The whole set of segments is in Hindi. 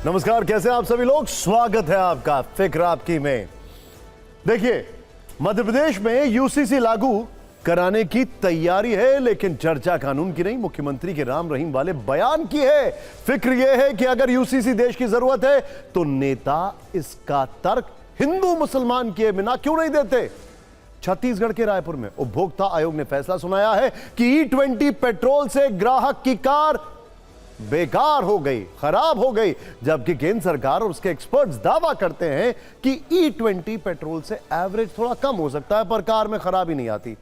नमस्कार, कैसे आप सभी लोग। स्वागत है आपका फिक्र आपकी में। देखिए, मध्य प्रदेश में यूसीसी लागू कराने की तैयारी है, लेकिन चर्चा कानून की नहीं, मुख्यमंत्री के राम रहीम वाले बयान की है। फिक्र यह है कि अगर यूसीसी देश की जरूरत है तो नेता इसका तर्क हिंदू मुसलमान किए बिना क्यों नहीं देते। छत्तीसगढ़ के रायपुर में उपभोक्ता आयोग ने फैसला सुनाया है कि E20 पेट्रोल से ग्राहक की कार बेकार हो गई, खराब हो गई, जबकि केंद्र सरकार और उसके एक्सपर्ट्स दावा करते हैं कि E20 पेट्रोल से एवरेज थोड़ा कम हो सकता है पर कार में खराबी नहीं आती।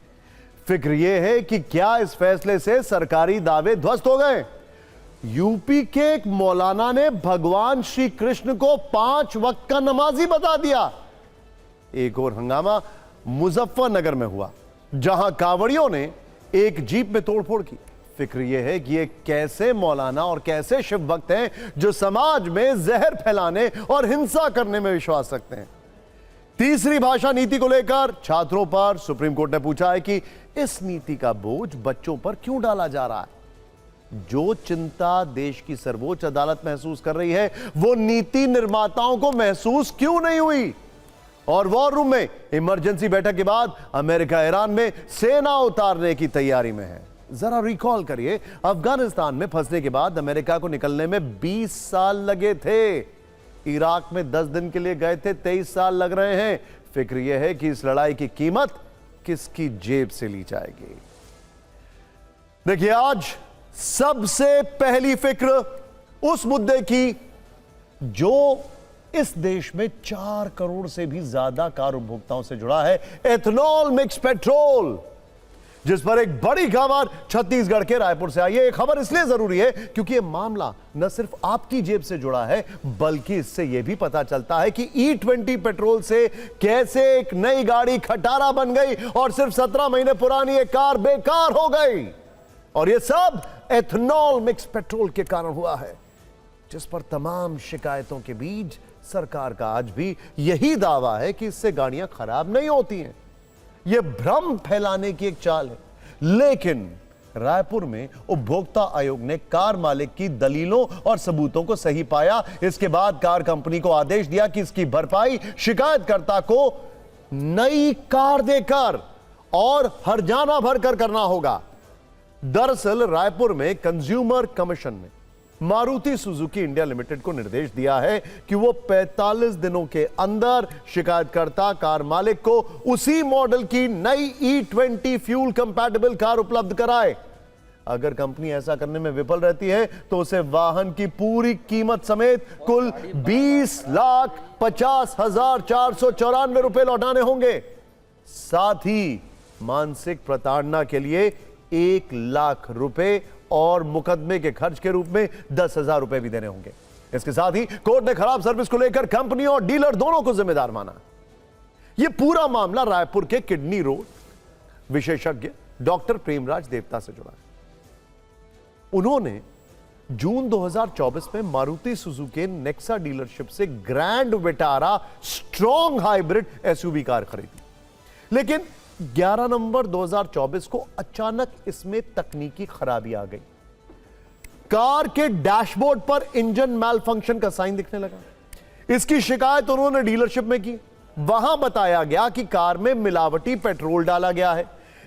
फिक्र यह है कि क्या इस फैसले से सरकारी दावे ध्वस्त हो गए। यूपी के एक मौलाना ने भगवान श्री कृष्ण को 5 वक्त का नमाजी बता दिया। एक और हंगामा मुजफ्फरनगर में हुआ, जहां कांवड़ियों ने एक जीप में तोड़फोड़ की। फिक्र यह है कि ये कैसे मौलाना और कैसे शिव भक्त हैं जो समाज में जहर फैलाने और हिंसा करने में विश्वास रखते हैं। तीसरी भाषा नीति को लेकर छात्रों पर सुप्रीम कोर्ट ने पूछा है कि इस नीति का बोझ बच्चों पर क्यों डाला जा रहा है। जो चिंता देश की सर्वोच्च अदालत महसूस कर रही है, वो नीति निर्माताओं को महसूस क्यों नहीं हुई। और वॉर रूम में इमरजेंसी बैठक के बाद अमेरिका ईरान में सेना उतारने की तैयारी में है। जरा रिकॉल करिए, अफगानिस्तान में फंसने के बाद अमेरिका को निकलने में 20 साल लगे थे। इराक में 10 दिन के लिए गए थे, 23 साल लग रहे हैं। फिक्र यह है कि इस लड़ाई की कीमत किसकी जेब से ली जाएगी। देखिए, आज सबसे पहली फिक्र उस मुद्दे की जो इस देश में 4 करोड़ से भी ज्यादा कार उपभोक्ताओं से जुड़ा है, एथेनॉल मिक्स पेट्रोल, जिस पर एक बड़ी खबर छत्तीसगढ़ के रायपुर से आई है। ये खबर इसलिए जरूरी है क्योंकि यह मामला न सिर्फ आपकी जेब से जुड़ा है, बल्कि इससे यह भी पता चलता है कि E20 पेट्रोल से कैसे एक नई गाड़ी खटारा बन गई और सिर्फ 17 महीने पुरानी एक कार बेकार हो गई। और यह सब एथेनॉल मिक्स पेट्रोल के कारण हुआ है, जिस पर तमाम शिकायतों के बीच सरकार का आज भी यही दावा है कि इससे गाड़ियां खराब नहीं होती हैं। यह भ्रम फैलाने की एक चाल है। लेकिन रायपुर में उपभोक्ता आयोग ने कार मालिक की दलीलों और सबूतों को सही पाया। इसके बाद कार कंपनी को आदेश दिया कि इसकी भरपाई शिकायतकर्ता को नई कार देकर और हर्जाना भरकर करना होगा। दरअसल रायपुर में कंज्यूमर कमीशन ने मारुति सुजुकी इंडिया लिमिटेड को निर्देश दिया है कि वो 45 दिनों के अंदर शिकायतकर्ता कार मालिक को उसी मॉडल की नई E20 फ्यूल कंपैटिबल कार उपलब्ध कराए। अगर कंपनी ऐसा करने में विफल रहती है तो उसे वाहन की पूरी कीमत समेत कुल 20,50,494 रुपए लौटाने होंगे। साथ ही मानसिक प्रताड़ना के लिए 1 लाख रुपए और मुकदमे के खर्च के रूप में 10,000 रुपए भी देने होंगे। इसके साथ ही कोर्ट ने खराब सर्विस को लेकर कंपनी और डीलर दोनों को जिम्मेदार माना। यह पूरा मामला रायपुर के किडनी रोग विशेषज्ञ डॉक्टर प्रेमराज देवता से जुड़ा है। उन्होंने जून 2024 में मारुति सुजुकी नेक्सा डीलरशिप से grand Vitara strong hybrid SUV car खरीदी, लेकिन 11 नवंबर 2024 को अचानक इसमें तकनीकी खराबी आ गई। कार के डैशबोर्ड पर इंजन मैल फंक्शन का साइन दिखने लगा। इसकी शिकायत उन्होंने डीलरशिप में की। वहां बताया गया कि कार में मिलावटी पेट्रोल डाला गया है।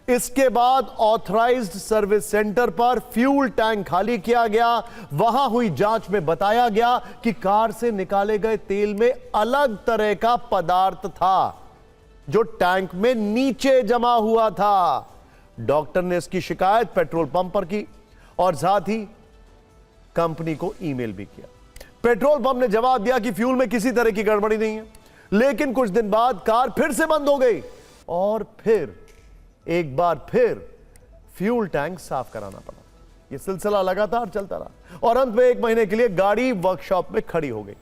इसके बाद ऑथराइज्ड सर्विस सेंटर पर फ्यूल टैंक खाली किया गया। वहां हुई जांच में बताया गया कि कार से निकाले गए तेल में अलग तरह का पदार्थ था जो टैंक में नीचे जमा हुआ था। डॉक्टर ने इसकी शिकायत पेट्रोल पंप पर की और साथ ही कंपनी को ईमेल भी किया। पेट्रोल पंप ने जवाब दिया कि फ्यूल में किसी तरह की गड़बड़ी नहीं है। लेकिन कुछ दिन बाद कार फिर से बंद हो गई और फिर एक बार फिर फ्यूल टैंक साफ कराना पड़ा। यह सिलसिला लगातार चलता रहा और अंत में 1 महीने के लिए गाड़ी वर्कशॉप में खड़ी हो गई।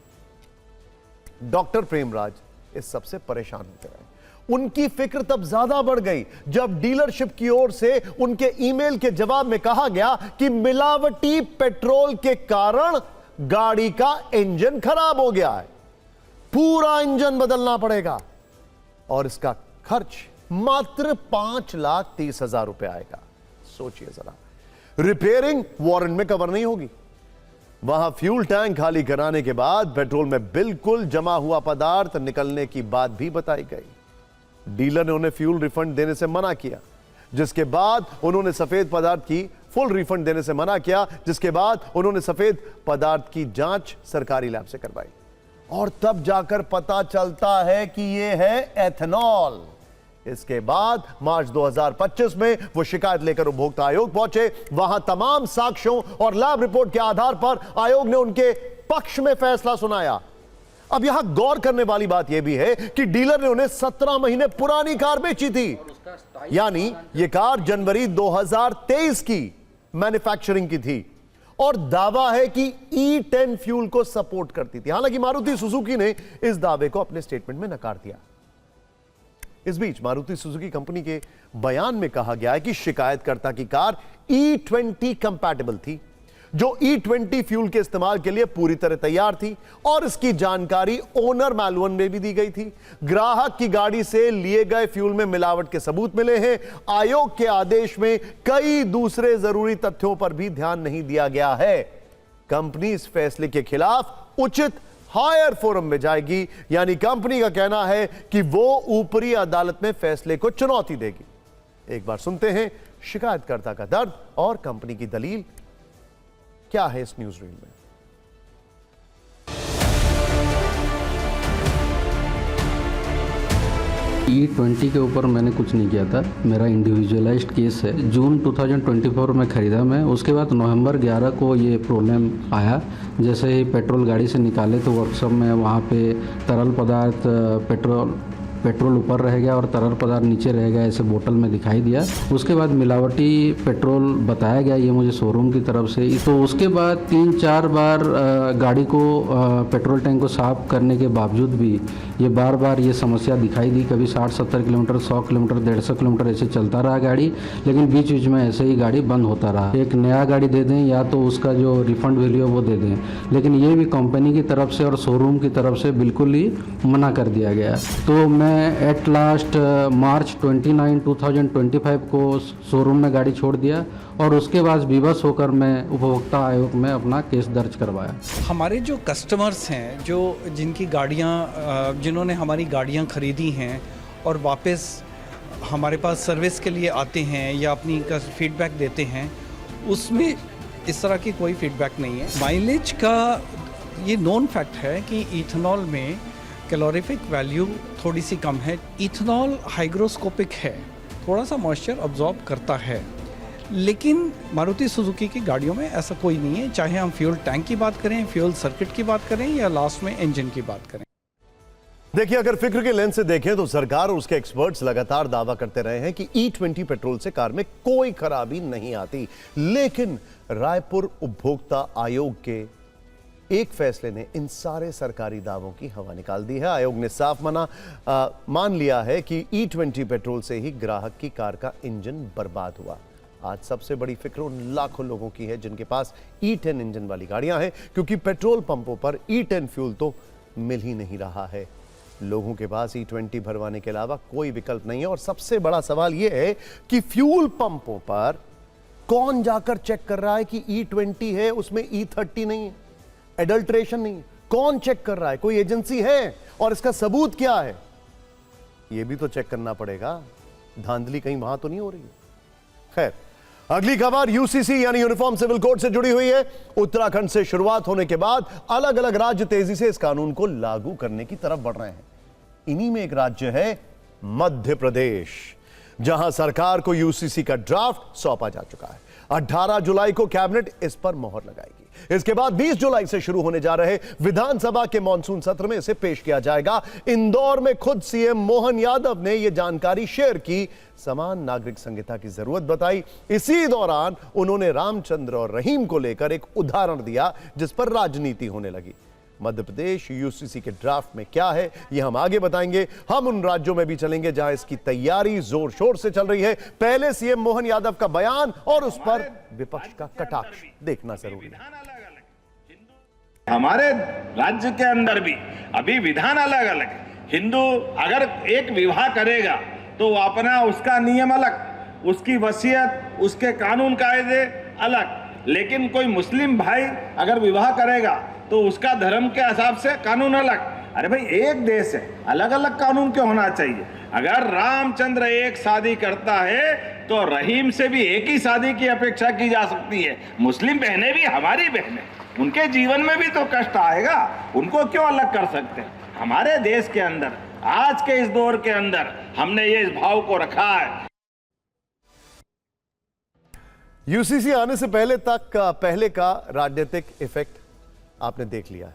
डॉक्टर प्रेमराज इस सबसे परेशान होते रहे। उनकी फिक्र तब ज्यादा बढ़ गई जब डीलरशिप की ओर से उनके ईमेल के जवाब में कहा गया कि मिलावटी पेट्रोल के कारण गाड़ी का इंजन खराब हो गया है, पूरा इंजन बदलना पड़ेगा और इसका खर्च मात्र 5,30,000 रुपए आएगा। सोचिए जरा, रिपेयरिंग वारंट में कवर नहीं होगी। वहां फ्यूल टैंक खाली कराने के बाद पेट्रोल में बिल्कुल जमा हुआ पदार्थ निकलने की बात भी बताई गई। डीलर ने उन्हें फ्यूल रिफंड देने से मना किया, जिसके बाद उन्होंने सफेद पदार्थ की फुल रिफंड देने से मना किया, जिसके बाद उन्होंने सफेद पदार्थ की जांच सरकारी लैब से करवाई और तब जाकर पता चलता है कि यह है एथेनॉल। इसके बाद मार्च 2025 में वो शिकायत लेकर उपभोक्ता आयोग पहुंचे। वहां तमाम साक्ष्यों और लैब रिपोर्ट के आधार पर आयोग ने उनके पक्ष में फैसला सुनाया। अब यहां गौर करने वाली बात यह भी है कि डीलर ने उन्हें 17 महीने पुरानी कार बेची थी, यानी यह कार जनवरी 2023 की मैन्युफैक्चरिंग की थी और दावा है कि E10 फ्यूल को सपोर्ट करती थी। हालांकि मारुति सुजुकी ने इस दावे को अपने स्टेटमेंट में नकार दिया। इस बीच मारुति सुजुकी कंपनी के बयान में कहा गया है कि शिकायतकर्ता की कार E20 कंपैटिबल थी, जो E20 फ्यूल के इस्तेमाल के लिए पूरी तरह तैयार थी और इसकी जानकारी ओनर मैनुअल में भी दी गई थी। ग्राहक की गाड़ी से लिए गए फ्यूल में मिलावट के सबूत मिले हैं। आयोग के आदेश में कई दूसरे जरूरी तथ्यों पर भी ध्यान नहीं दिया गया है। कंपनी इस फैसले के खिलाफ उचित हायर फोरम में जाएगी, यानी कंपनी का कहना है कि वो ऊपरी अदालत में फैसले को चुनौती देगी। एक बार सुनते हैं शिकायतकर्ता का दर्द और कंपनी की दलील क्या है इस न्यूज रील में। E20 के ऊपर मैंने कुछ नहीं किया था, मेरा इंडिविजुअलाइज्ड केस है। जून 2024 में ख़रीदा मैं, उसके बाद नवंबर 11 को ये प्रॉब्लम आया। जैसे ही पेट्रोल गाड़ी से निकाले तो वर्कशॉप में वहाँ पे तरल पदार्थ पेट्रोल ऊपर रह गया और तरल पदार्थ नीचे रह गया, ऐसे बोतल में दिखाई दिया। उसके बाद मिलावटी पेट्रोल बताया गया ये मुझे शोरूम की तरफ से। तो उसके बाद 3-4 बार गाड़ी को पेट्रोल टैंक को साफ करने के बावजूद भी ये बार बार ये समस्या दिखाई दी। कभी 60-70 किलोमीटर, 100 किलोमीटर, 150 किलोमीटर ऐसे चलता रहा गाड़ी, लेकिन बीच बीच में ऐसे ही गाड़ी बंद होता रहा। एक नया गाड़ी दे दें या तो उसका जो रिफंड वैल्यू है वो दे दें, लेकिन ये भी कंपनी की तरफ से और शोरूम की तरफ से बिल्कुल ही मना कर दिया गया। तो मैं एट लास्ट मार्च 29, 2025 को शोरूम में गाड़ी छोड़ दिया और उसके बाद विवश होकर मैं उपभोक्ता आयोग में अपना केस दर्ज करवाया। हमारे जो कस्टमर्स हैं, जो जिनकी गाड़ियाँ जिन्होंने हमारी गाड़ियाँ खरीदी हैं और वापस हमारे पास सर्विस के लिए आते हैं या अपनी फीडबैक देते हैं, उसमें इस तरह की कोई फीडबैक नहीं है। माइलेज का ये नोन फैक्ट है कि इथेनॉल में कैलोरीफिक वैल्यू थोड़ी सी कम है। इथेनॉल हाइग्रोस्कोपिक है, थोड़ा सा मॉइस्चर अब्जॉर्ब करता है, लेकिन मारुति सुजुकी की गाड़ियों में ऐसा कोई नहीं है। चाहे हम फ्यूल टैंक की बात करें, फ्यूल सर्किट की बात करें या लास्ट में इंजन की बात करें। देखिए, अगर फिक्र के लेंस से देखें तो सरकार और उसके एक्सपर्ट्स लगातार दावा करते रहे हैं कि E20 पेट्रोल से कार में कोई खराबी नहीं आती, लेकिन रायपुर उपभोक्ता आयोग के एक फैसले ने इन सारे सरकारी दावों की हवा निकाल दी है। आयोग ने साफ मान लिया है कि E20 पेट्रोल से ही ग्राहक की कार का इंजन बर्बाद हुआ। आज सबसे बड़ी फिक्र उन लाखों लोगों की है जिनके पास E10 इंजन वाली गाड़ियां हैं, क्योंकि पेट्रोल पंपों पर E10 फ्यूल तो मिल ही नहीं रहा है। लोगों के पास E20 भरवाने के अलावा कोई विकल्प नहीं है और सबसे बड़ा सवाल यह है कि फ्यूल पंपों पर कौन जाकर चेक कर रहा है कि E20 है, उसमें E30 नहीं है, एडल्ट्रेशन नहीं। कौन चेक कर रहा है? कोई एजेंसी है? और इसका सबूत क्या है? यह भी तो चेक करना पड़ेगा। धांधली कहीं वहां तो नहीं हो रही है। खैर, अगली खबर यूसीसी यानी यूनिफॉर्म सिविल कोड से जुड़ी हुई है। उत्तराखंड से शुरुआत होने के बाद अलग अलग राज्य तेजी से इस कानून को लागू करने की तरफ बढ़ रहे हैं। इन्हीं में एक राज्य है मध्य प्रदेश, जहां सरकार को यूसीसी का ड्राफ्ट सौंपा जा चुका है। 18 जुलाई को कैबिनेट इस पर मोहर लगाएगी। इसके बाद 20 जुलाई से शुरू होने जा रहे विधानसभा के मॉनसून सत्र में इसे पेश किया जाएगा। इंदौर में खुद सीएम मोहन यादव ने यह जानकारी शेयर की, समान नागरिक संहिता की जरूरत बताई। इसी दौरान उन्होंने रामचंद्र और रहीम को लेकर एक उदाहरण दिया जिस पर राजनीति होने लगी। मध्य प्रदेश यूसीसी के ड्राफ्ट में क्या है यह हम आगे बताएंगे। हम उन राज्यों में भी चलेंगे जहां इसकी तैयारी जोर शोर से चल रही है। पहले सीएम मोहन यादव का बयान और उस पर विपक्ष का कटाक्ष देखना जरूरी है। हमारे राज्य के अंदर भी अभी विधान अलग अलग है। हिंदू अगर एक विवाह करेगा तो अपना उसका नियम अलग, उसकी वसीयत, उसके कानून कायदे अलग। लेकिन कोई मुस्लिम भाई अगर विवाह करेगा तो उसका धर्म के हिसाब से कानून अलग। अरे भाई एक देश है, अलग अलग कानून क्यों होना चाहिए? अगर रामचंद्र एक शादी करता है तो रहीम से भी एक ही शादी की अपेक्षा की जा सकती है। मुस्लिम बहनें भी हमारी बहनें, उनके जीवन में भी तो कष्ट आएगा, उनको क्यों अलग कर सकते हैं? हमारे देश के अंदर आज के इस दौर के अंदर हमने ये इस भाव को रखा है। यूसीसी आने से पहले का राजनीतिक इफेक्ट आपने देख लिया है।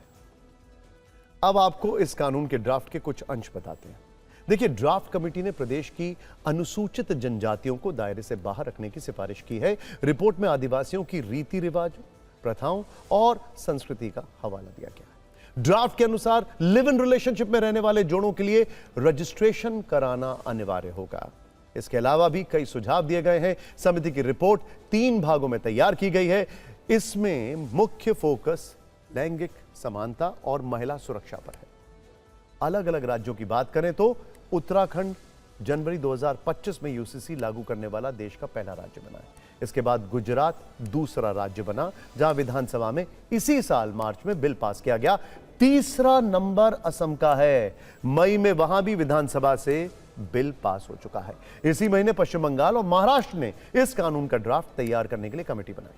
अब आपको इस कानून के ड्राफ्ट के कुछ अंश बताते हैं। देखिए, ड्राफ्ट कमेटी ने प्रदेश की अनुसूचित जनजातियों को दायरे से बाहर रखने की सिफारिश की है। रिपोर्ट में आदिवासियों की रीति रिवाजों, प्रथाओं और संस्कृति का हवाला दिया गया है। ड्राफ्ट के अनुसार लिव इन रिलेशनशिप में रहने वाले जोड़ों के लिए रजिस्ट्रेशन कराना अनिवार्य होगा। इसके अलावा भी कई सुझाव दिए गए हैं। समिति की रिपोर्ट 3 भागों में तैयार की गई है। इसमें मुख्य फोकस लैंगिक समानता और महिला सुरक्षा पर है। अलग अलग राज्यों की बात करें तो उत्तराखंड जनवरी 2025 में यूसीसी लागू करने वाला देश का पहला राज्य बना है। इसके बाद गुजरात दूसरा राज्य बना, जहां विधानसभा में इसी साल मार्च में बिल पास किया गया। तीसरा नंबर असम का है। मई में वहां भी विधानसभा से बिल पास हो चुका है। इसी महीने पश्चिम बंगाल और महाराष्ट्र ने इस कानून का ड्राफ्ट तैयार करने के लिए कमेटी बनाई है।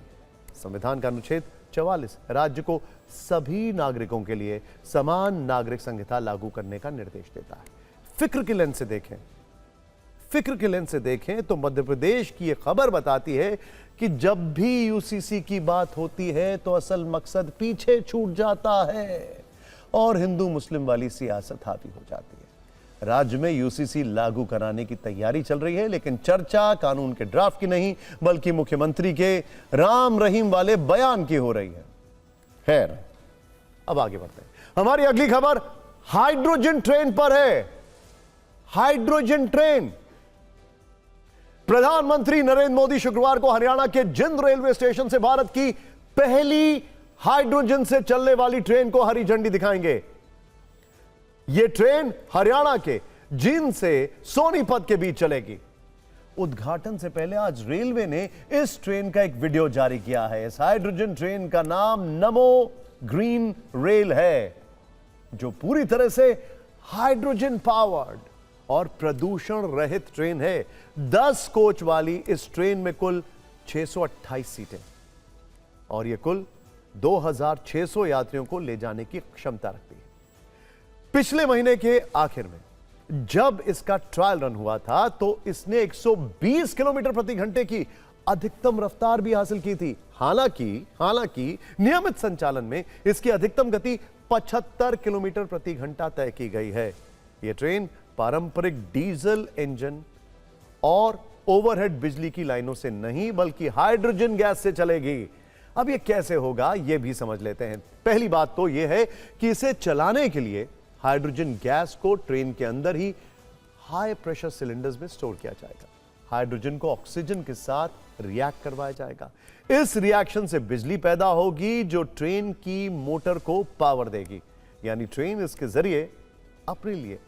संविधान का अनुच्छेद 44 राज्य को सभी नागरिकों के लिए समान नागरिक संहिता लागू करने का निर्देश देता है। फिक्र के लेंस से देखें तो मध्य प्रदेश की यह खबर बताती है कि जब भी यूसीसी की बात होती है तो असल मकसद पीछे छूट जाता है और हिंदू मुस्लिम वाली सियासत हावी हो जाती है। राज्य में यूसीसी लागू कराने की तैयारी चल रही है, लेकिन चर्चा कानून के ड्राफ्ट की नहीं बल्कि मुख्यमंत्री के राम रहीम वाले बयान की हो रही है। खैर, अब आगे बढ़ते हैं। हमारी अगली खबर हाइड्रोजन ट्रेन पर है। Hydrogen train. प्रधानमंत्री नरेंद्र मोदी शुक्रवार को हरियाणा के जिंद रेलवे स्टेशन से भारत की पहली हाइड्रोजन से चलने वाली ट्रेन को हरी झंडी दिखाएंगे। यह ट्रेन हरियाणा के जिंद से सोनीपत के बीच चलेगी। उद्घाटन से पहले आज रेलवे ने इस ट्रेन का एक वीडियो जारी किया है। इस हाइड्रोजन ट्रेन का नाम नमो ग्रीन रेल है, जो पूरी तरह से हाइड्रोजन पावर्ड और प्रदूषण रहित ट्रेन है। 10 कोच वाली इस ट्रेन में कुल 628 सीटें और यह कुल 2600 यात्रियों को ले जाने की क्षमता रखती है। पिछले महीने के आखिर में जब इसका ट्रायल रन हुआ था तो इसने 120 किलोमीटर प्रति घंटे की अधिकतम रफ्तार भी हासिल की थी। हालांकि नियमित संचालन में इसकी अधिकतम गति 75 किलोमीटर प्रति घंटा तय की गई है। यह ट्रेन पारंपरिक डीजल इंजन और ओवरहेड बिजली की लाइनों से नहीं बल्कि हाइड्रोजन गैस से चलेगी। अब यह कैसे होगा यह भी समझ लेते हैं। पहली बात तो यह है कि इसे चलाने के लिए हाइड्रोजन गैस को ट्रेन के अंदर ही हाई प्रेशर सिलेंडर्स में स्टोर किया जाएगा। हाइड्रोजन को ऑक्सीजन के साथ रिएक्ट करवाया जाएगा। इस रिएक्शन से बिजली पैदा होगी जो ट्रेन की मोटर को पावर देगी, यानी ट्रेन इसके जरिए अपने लिए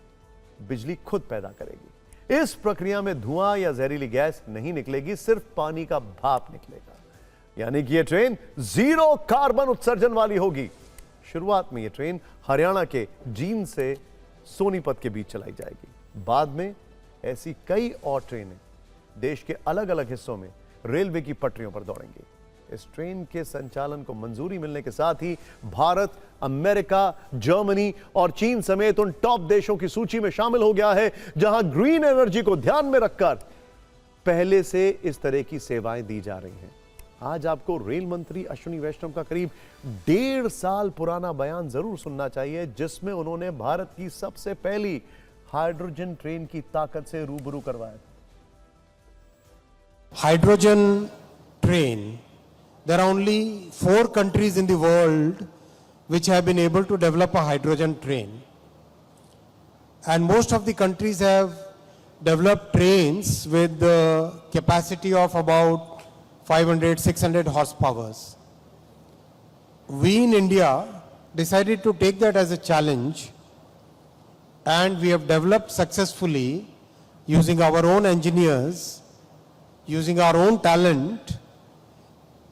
बिजली खुद पैदा करेगी। इस प्रक्रिया में धुआं या जहरीली गैस नहीं निकलेगी, सिर्फ पानी का भाप निकलेगा, यानी कि यह ट्रेन 0 कार्बन उत्सर्जन वाली होगी। शुरुआत में यह ट्रेन हरियाणा के जींद से सोनीपत के बीच चलाई जाएगी। बाद में ऐसी कई और ट्रेनें देश के अलग अलग हिस्सों में रेलवे की पटरियों पर दौड़ेंगी। इस ट्रेन के संचालन को मंजूरी मिलने के साथ ही भारत, अमेरिका, जर्मनी और चीन समेत उन टॉप देशों की सूची में शामिल हो गया है जहां ग्रीन एनर्जी को ध्यान में रखकर पहले से इस तरह की सेवाएं दी जा रही हैं। आज आपको रेल मंत्री अश्विनी वैष्णव का करीब 1.5 साल पुराना बयान जरूर सुनना चाहिए, जिसमें उन्होंने भारत की सबसे पहली हाइड्रोजन ट्रेन की ताकत से रूबरू करवाया था। Hydrogen train, there are only 4 countries in the world which have been able to develop a hydrogen train, and most of the countries have developed trains with the capacity of about 500-600 horsepower. We in India decided to take that as a challenge, and we have developed successfully using our own engineers, using our own talent,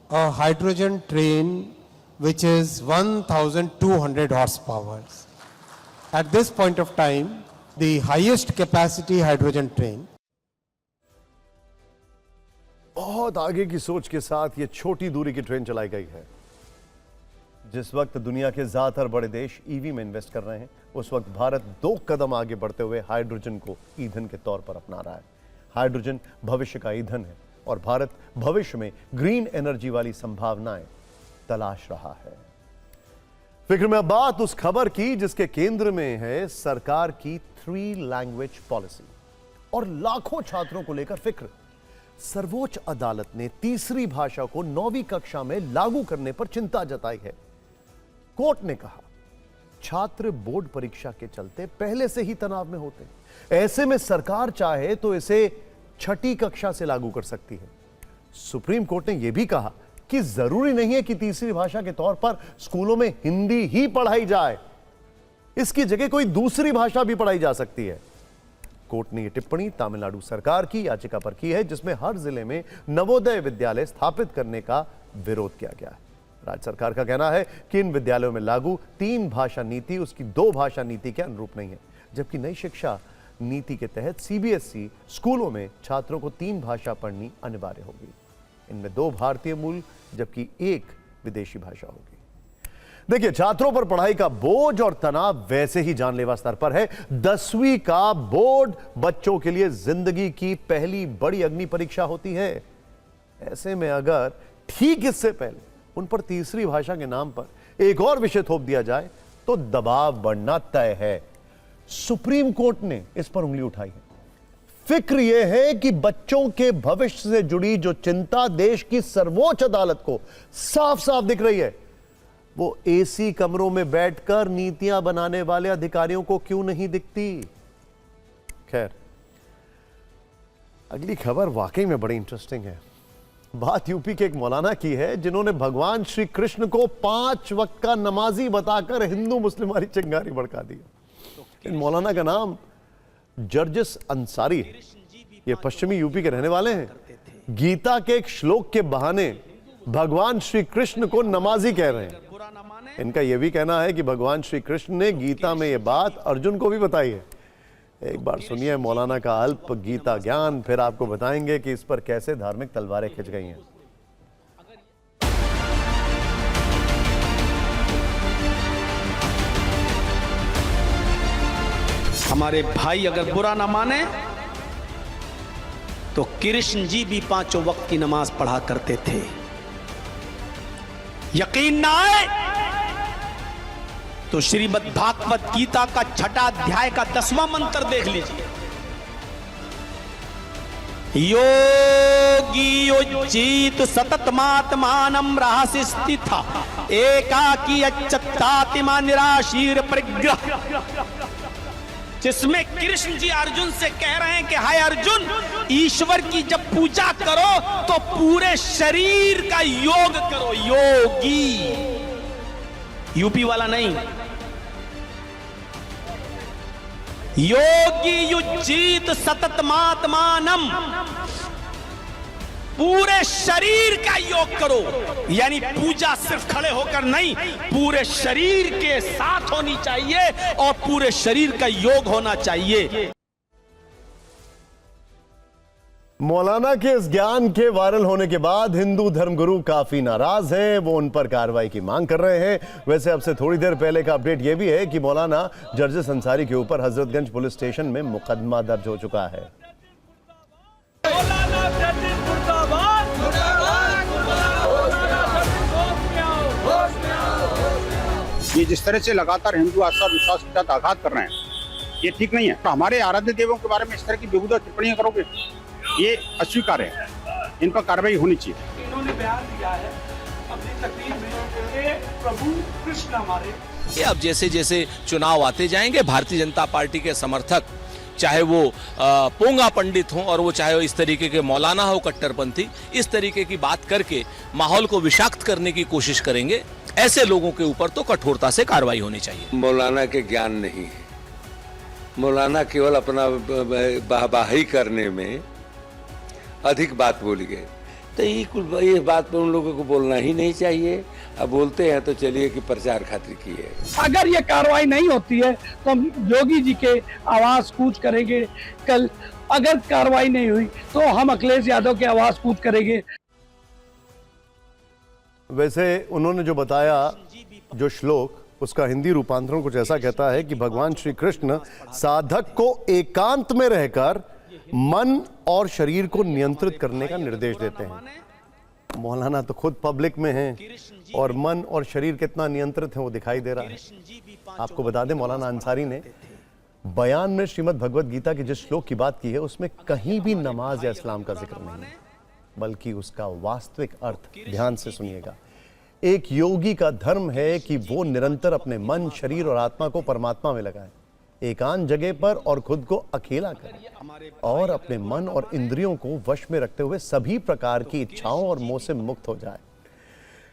a hydrogen train which is 1,200 horsepower. At this point of time, the highest capacity hydrogen train बहुत आगे की सोच के साथ ये छोटी दूरी की ट्रेन चलाई गई है। जिस वक्त दुनिया के ज्यादातर बड़े देश ईवी में इन्वेस्ट कर रहे हैं, उस वक्त भारत 2 कदम आगे बढ़ते हुए हाइड्रोजन को ईंधन के तौर पर अपना रहा है। हाइड्रोजन भविष्य का ईंधन है और भारत भविष्य में ग्रीन एनर्जी वाली संभावनाएं तलाश रहा है। फिक्र में अब बात उस खबर की जिसके केंद्र में है सरकार की 3 लैंग्वेज पॉलिसी और लाखों छात्रों को लेकर फिक्र। सर्वोच्च अदालत ने तीसरी भाषा को 9वीं कक्षा में लागू करने पर चिंता जताई है। कोर्ट ने कहा, छात्र बोर्ड परीक्षा के चलते पहले से ही तनाव में होते हैं। ऐसे में सरकार चाहे तो इसे 6ठी कक्षा से लागू कर सकती है। सुप्रीम कोर्ट ने यह भी कहा कि जरूरी नहीं है कि तीसरी भाषा के तौर पर स्कूलों में हिंदी ही पढ़ाई जाए, इसकी जगह कोई दूसरी भाषा भी पढ़ाई जा सकती है। कोर्ट ने यह टिप्पणी तमिलनाडु सरकार की याचिका पर की है, जिसमें हर जिले में नवोदय विद्यालय स्थापित करने का विरोध किया गया है। राज्य सरकार का कहना है कि इन विद्यालयों में लागू 3 भाषा नीति उसकी 2 भाषा नीति के अनुरूप नहीं है, जबकि नई शिक्षा नीति के तहत सीबीएसई स्कूलों में छात्रों को 3 भाषा पढ़नी अनिवार्य होगी। इनमें 2 भारतीय मूल जबकि 1 विदेशी भाषा होगी। देखिए, छात्रों पर पढ़ाई का बोझ और तनाव वैसे ही जानलेवा स्तर पर है। 10वीं का बोर्ड बच्चों के लिए जिंदगी की पहली बड़ी अग्नि परीक्षा होती है। ऐसे में अगर ठीक इससे पहले उन पर तीसरी भाषा के नाम पर एक और विषय थोप दिया जाए तो दबाव बढ़ना तय है। सुप्रीम कोर्ट ने इस पर उंगली उठाई है। फिक्र यह है कि बच्चों के भविष्य से जुड़ी जो चिंता देश की सर्वोच्च अदालत को साफ साफ दिख रही है, वो एसी कमरों में बैठकर नीतियां बनाने वाले अधिकारियों को क्यों नहीं दिखती। खैर, अगली खबर वाकई में बड़ी इंटरेस्टिंग है। बात यूपी के एक मौलाना की है जिन्होंने भगवान श्री कृष्ण को 5 वक्त का नमाजी बताकर हिंदू मुस्लिम वाली चिंगारी भड़का दी। इन मौलाना का नाम जर्जिस अंसारी है। ये पश्चिमी यूपी के रहने वाले हैं। गीता के एक श्लोक के बहाने भगवान श्री कृष्ण को नमाजी कह रहे हैं। इनका यह भी कहना है कि भगवान श्री कृष्ण ने गीता में यह बात अर्जुन को भी बताई है। एक बार सुनिए मौलाना का अल्प गीता ज्ञान, फिर आपको बताएंगे कि इस पर कैसे धार्मिक तलवारें खिंच गई हैं। हमारे भाई अगर बुरा ना माने तो कृष्ण जी भी 5 वक्त की नमाज पढ़ा करते थे। यकीन ना आए तो श्रीमद् भागवत गीता का 6ठा अध्याय का 10वां मंत्र देख लीजिए। योगी उज्जीत सततमात्मानं रहस्य स्थिता एकाकी अच्युतात्मा निराशीर परिग्रह। जिसमें कृष्ण जी अर्जुन से कह रहे हैं कि हाय अर्जुन, ईश्वर की जब पूजा करो तो पूरे शरीर का योग करो। योगी, यूपी वाला नहीं। योगी युज्जीत सततमात्मानम, पूरे शरीर का योग करो। यानी पूजा सिर्फ खड़े होकर नहीं, पूरे शरीर के साथ होनी चाहिए और पूरे शरीर का योग होना चाहिए। मौलाना के इस ज्ञान के वायरल होने के बाद हिंदू धर्मगुरु काफी नाराज हैं। वो उन पर कार्रवाई की मांग कर रहे हैं। वैसे अब से थोड़ी देर पहले का अपडेट यह भी है कि मौलाना जर्जिस अंसारी के ऊपर हजरतगंज पुलिस स्टेशन में मुकदमा दर्ज हो चुका है। ये जिस तरह से लगातार हिंदू आस्था और विश्वास के साथ आघात कर रहे हैं, ये ठीक नहीं है। तो हमारे आराध्य देवों के बारे में इस तरह की बेहुदा टिप्पणियां करोगे, ये अस्वीकार्य है। इन पर कार्रवाई होनी चाहिए। इन्होंने बयान दिया है अपनी तकरीर में कि प्रभु कृष्ण हमारे। ये अब जैसे जैसे चुनाव आते जाएंगे, भारतीय जनता पार्टी के समर्थक, चाहे वो पोंगा पंडित हों और वो चाहे वो इस तरीके के मौलाना हो कट्टरपंथी, इस तरीके की बात करके माहौल को विषाक्त करने की कोशिश करेंगे। ऐसे लोगों के ऊपर तो कठोरता से कार्रवाई होनी चाहिए। मौलाना के ज्ञान नहीं है। मौलाना केवल अपना वाहवाही करने में अधिक बात बोल गए। तो ये बात पर उन लोगों को बोलना ही नहीं चाहिए। अब बोलते हैं तो चलिए कि प्रचार खातिर किए। अगर ये कार्रवाई नहीं होती है तो हम योगी जी के आवास कूच करेंगे कल। अगर कार्रवाई नहीं हुई तो हम अखिलेश यादव के आवास कूच करेंगे। वैसे उन्होंने जो बताया, जो श्लोक, उसका हिंदी रूपांतरण कुछ ऐसा कहता है कि भगवान श्री कृष्ण साधक को एकांत में रहकर मन और शरीर को नियंत्रित करने का निर्देश देते हैं। मौलाना तो खुद पब्लिक में हैं और मन और शरीर कितना नियंत्रित है वो दिखाई दे रहा है। आपको बता दें, मौलाना अंसारी ने बयान में श्रीमद् भगवत गीता के जिस श्लोक की बात की है उसमें कहीं भी नमाज या इस्लाम का जिक्र नहीं है, बल्कि उसका वास्तविक अर्थ ध्यान से सुनिएगा। एक योगी का धर्म है कि वो निरंतर अपने मन, शरीर और आत्मा को परमात्मा में लगाए, एकांत जगह पर और खुद को अकेला करे और अपने मन और इंद्रियों को वश में रखते हुए सभी प्रकार की इच्छाओं और मोह से मुक्त हो जाए।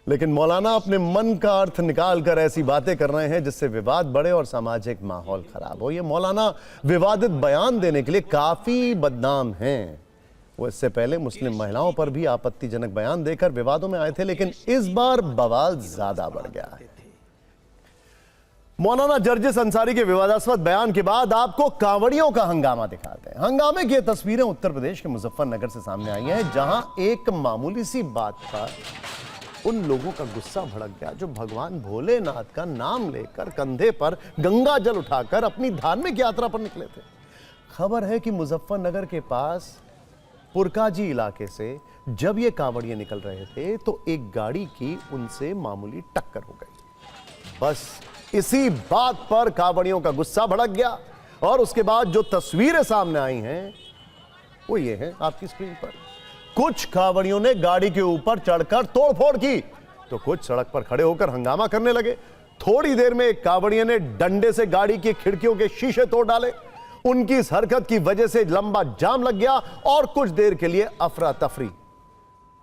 लेकिन मौलाना अपने मन का अर्थ निकाल कर ऐसी बातें कर रहे हैं जिससे विवाद बढ़े और सामाजिक माहौल खराब हो। ये मौलाना विवादित बयान देने के लिए काफी बदनाम हैं। वो इससे पहले मुस्लिम महिलाओं पर भी आपत्तिजनक बयान देकर विवादों में आए थे, लेकिन इस बार बवाल ज्यादा बढ़ गया है। मौलाना जर्जिस अंसारी के विवादास्पद बयान के बाद आपको कांवड़ियों का हंगामा दिखाते हैं। हंगामे की तस्वीरें उत्तर प्रदेश के मुजफ्फरनगर से सामने आई हैं, जहां एक मामूली सी बात पर उन लोगों का गुस्सा भड़क गया जो भगवान भोलेनाथ का नाम लेकर कंधे पर गंगा जल उठाकर अपनी धार्मिक यात्रा पर निकले थे। खबर है कि मुजफ्फरनगर के पास पुरकाजी इलाके से जब ये कांवड़िए निकल रहे थे तो एक गाड़ी की उनसे मामूली टक्कर हो गई। बस इसी बात पर कांवड़ियों का गुस्सा भड़क गया और उसके बाद जो तस्वीरें सामने आई हैं वो ये है आपकी स्क्रीन पर। कुछ कांवड़ियों ने गाड़ी के ऊपर चढ़कर तोड़फोड़ की तो कुछ सड़क पर खड़े होकर हंगामा करने लगे। थोड़ी देर में एक कांवड़िए ने डंडे से गाड़ी की खिड़कियों के शीशे तोड़ डाले। उनकी इस हरकत की वजह से लंबा जाम लग गया और कुछ देर के लिए अफरा तफरी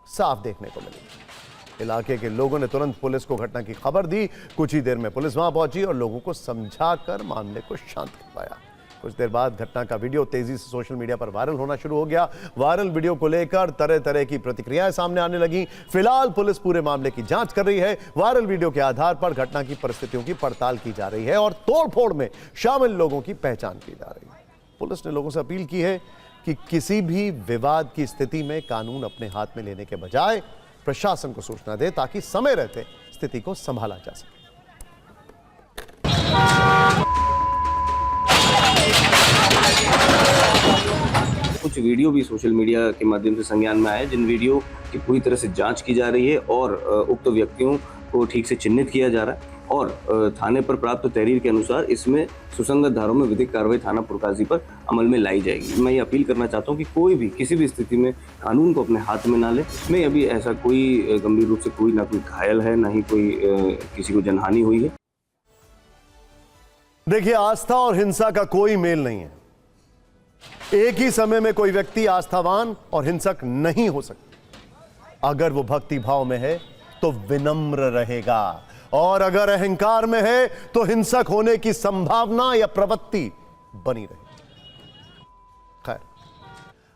साफ देखने को मिली। इलाके के लोगों ने तुरंत पुलिस को घटना की खबर दी। कुछ ही देर में पुलिस वहां पहुंची और लोगों को समझाकर मामले को शांत करवाया। कुछ देर बाद घटना का वीडियो तेजी से सोशल मीडिया पर वायरल होना शुरू हो गया। वायरल वीडियो को लेकर तरह तरह की प्रतिक्रियाएं सामने आने लगी। फिलहाल पुलिस पूरे मामले की जांच कर रही है। वायरल वीडियो के आधार पर घटना की परिस्थितियों की पड़ताल की जा रही है और तोड़फोड़ में शामिल लोगों की पहचान की जा रही है। पुलिस ने लोगों से अपील की है कि किसी भी विवाद की स्थिति में कानून अपने हाथ में लेने के बजाय प्रशासन को सूचना दे ताकि समय रहते स्थिति को संभाला जा सके। कुछ वीडियो भी सोशल मीडिया के माध्यम से संज्ञान में आए, जिन वीडियो की पूरी तरह से जांच की जा रही है और उक्त व्यक्तियों को ठीक से चिन्हित किया जा रहा है और थाने पर प्राप्त तहरीर के अनुसार इसमें सुसंगत धाराओं में विधिक कार्रवाई थाना पुरकाजी पर अमल में लाई जाएगी। मैं ये अपील करना चाहता हूँ कि कोई भी किसी भी स्थिति में कानून को अपने हाथ में ना ले। इसमें अभी ऐसा कोई गंभीर रूप से कोई ना कोई घायल है, ना ही कोई किसी को जनहानि हुई है। देखिए, आस्था और हिंसा का कोई मेल नहीं है। एक ही समय में कोई व्यक्ति आस्थावान और हिंसक नहीं हो सकता। अगर वो भक्ति भाव में है तो विनम्र रहेगा और अगर अहंकार में है तो हिंसक होने की संभावना या प्रवृत्ति बनी रहेगी। खैर,